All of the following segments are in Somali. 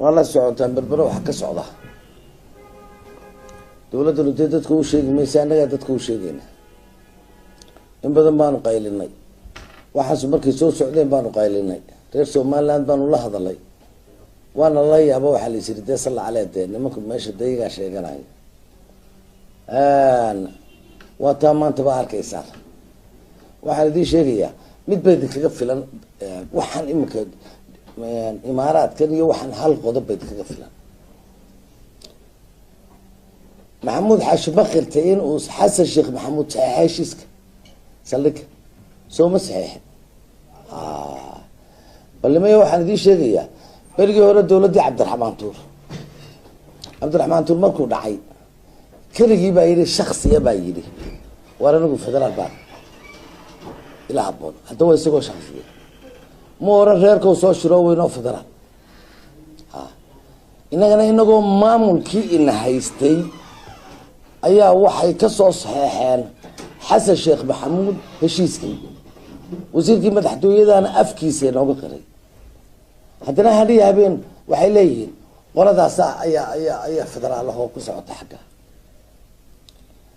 والله سعودان بربرة وحكى سعودة دولة الوتيدة تكون شيء ميسانة قاعدة تكون شيءين إن بدل ما نقايلنا وحسب مركز سعودين بانو قايلنا غير سومالان بانو الله هذا الله وانا الله يا ابو حلي يصير صلى عليه الدين ممكن ماشي دقيقه شيء قناعي وتمام تبارك يسار waxaan idin sheegayaa mid bay kaga filan waxaan imika imaaraadkan iyo waxaan hal qodob bay kaga filan maxamuud xaashi bakirtay in uu xasan sheekh maxamuud saxiixaysiiska saldhig soo ma saxiixin ballimay waxaan idin sheegayaa berigii hore dowladii cabdiraxmaan tuur markuu dhacay keligii baa yidhi shaksiya baa yidhi war anigu federaal baan ilaa habboon haddaba isagoo shaksiya ma oran reerkau soo shiroo weynoo federaal innagana inagoo maamulkii ina haystay ayaa waxay ka soo saxeexeen xasan sheekh maxamuud heshiiskii wasiirkii madaxtooyadana afkiisa inooga qiray haddana hadhiya habeen waxay leeyihiin qoladaasa ayaa federaalahoo ku socota xagga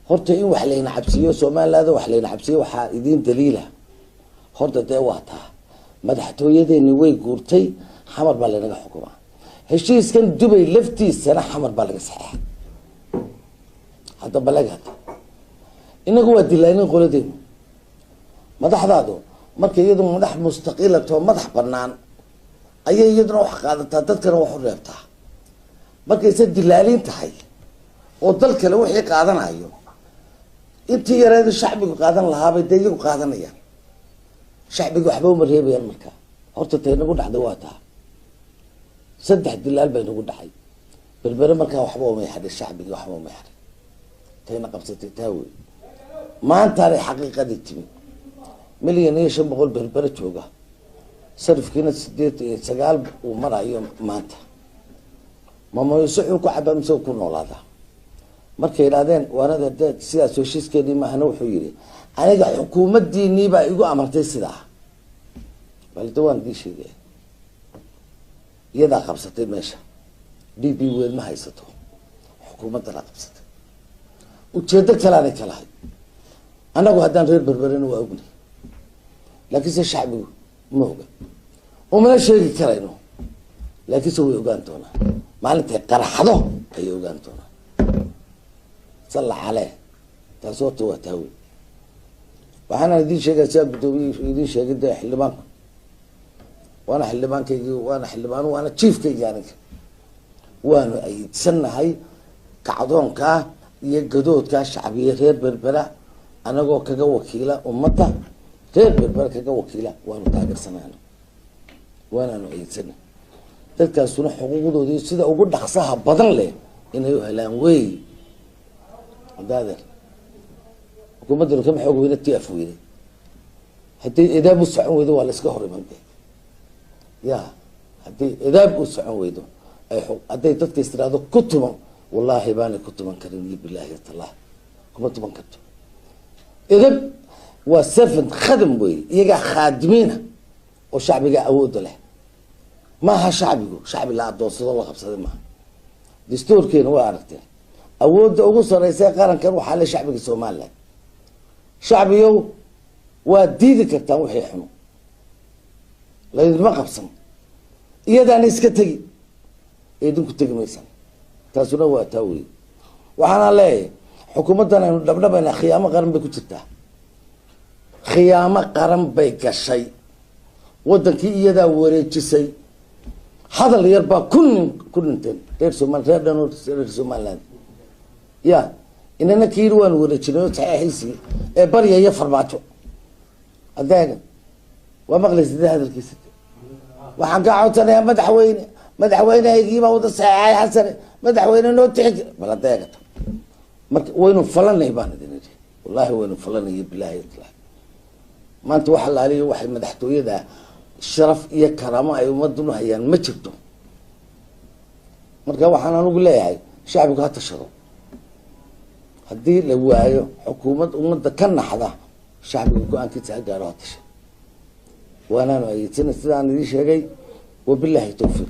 horta in wax layna cabsiiyo somaliland wax layna cabsiiyo waxaa idiin daliila horta dee waa taa madaxtooyadeeni way guurtay xamar baa laynaga xukumaa heshiiskan dubay laftiisana xamar baa laga saxeexa hadda balagad inagu waa dilaanin qoladeenu madaxdaadu marka iyadu madax mustaqilatoo madax banaan ayay iyaduna wax qaadataa dadkana wax u reebtaa markayse dilaalin tahay oo dal kale wixii qaadanayo intii yareedu shacbigu qaadan lahaabay dee iyagu qaadanayaan shacbigu waxba uma reebayaan marka horta tay nagu dhacday waa taa 3 dilaal bay nagu dhacay berbere markaa waxba uma yaxadhay shacbiga waxba uma yaxadhay tayna qabsatay taa wey maantaanay xaqiiqadii timi 1,500,000 berbere jooga sarifkiina 8 uu marayo maanta mamayso ku cabaa mise ku noolaada markay yiraahdeen waanada dad sidaas heshiiskeedii maahna wuxuu yiri aniga xukuumaddiinii baa igu amartay sidaa balda waan dii sheegay iyada qabsatay meesha DB weed ma haysato xukuumadda la qabsatay ujeedo kale aan kalahay anagu haddaan reer berberena waa ogni laakiin se shacbigu ma oga وما شيء كرينه لكن سوي أوغانتونا مالته قرحضه أي أوغانتونا صلى عليه تصوت وتهوي وأنا ندي شيء كسب بدوي ندي شيء كده حلبان وأنا حلبان كي وأنا حلبان وأنا تشيف كي يعني وأنا أي سنة هاي كعضون كا يجدود كشعبية غير بربرة أنا جو كجو وكيلة أمته غير بربرة كجو وكيلة وأنا تاجر سنة وانا نعيد سنة تلك السنة حقوقه دي سيدا وقول دخصها بدن له إنه يهلان وي هذا حكومة دول كم حقوق هنا تيأفوا إذا حتى إذا بوسعوا إذا ولا سكهر من ده يا حتى إذا بوسعوا إذا أي حق حتى تذكر هذا كتبا والله يبان كتبا كريم بالله الله كتبا كتب إذا وسفن خدم وي يجا خادمينه والشعب جاء أود له ما ها شعبي لا دوس الله خبصة ما دستور كين هو عرفته أود أوصل رئيس قارن كانوا حال شعبي الصومالي شعبي يو وديدك التوحي حنو لا ما خبصن يدا نسكتي يدك تجي مثلا تاسونا وتوي وحنا لا حكومتنا دبنا خيامة قرن بكتته خيامة قرن بيكشي ودنكي يدا وريجسي هذا اللي يربى كلنتين غير سومال غير سومالان يا إننا كيروان وريجنو صحيحيسي بريا يفرماتو هذاك ومغلس هذا الكيس وحقعوا انا مدحوينه يجيبه ودا صحيح حسن مدحوينه نو تحج بلا داقه وينو فلنا يبان دينتي والله وينو فلنا بالله يطلع ما انت وحل عليه واحد مدحتويده الشرف iyo karaamo ay umaduna hayaan ma jirto marka waxaan anigu leeyahay shacabku ha tashado hadii la waayo xukuumad umada ka naxda shacabku go'aankiisa gaaro ha tasho waana ay sidaan idin sheegay وبالله التوفيق.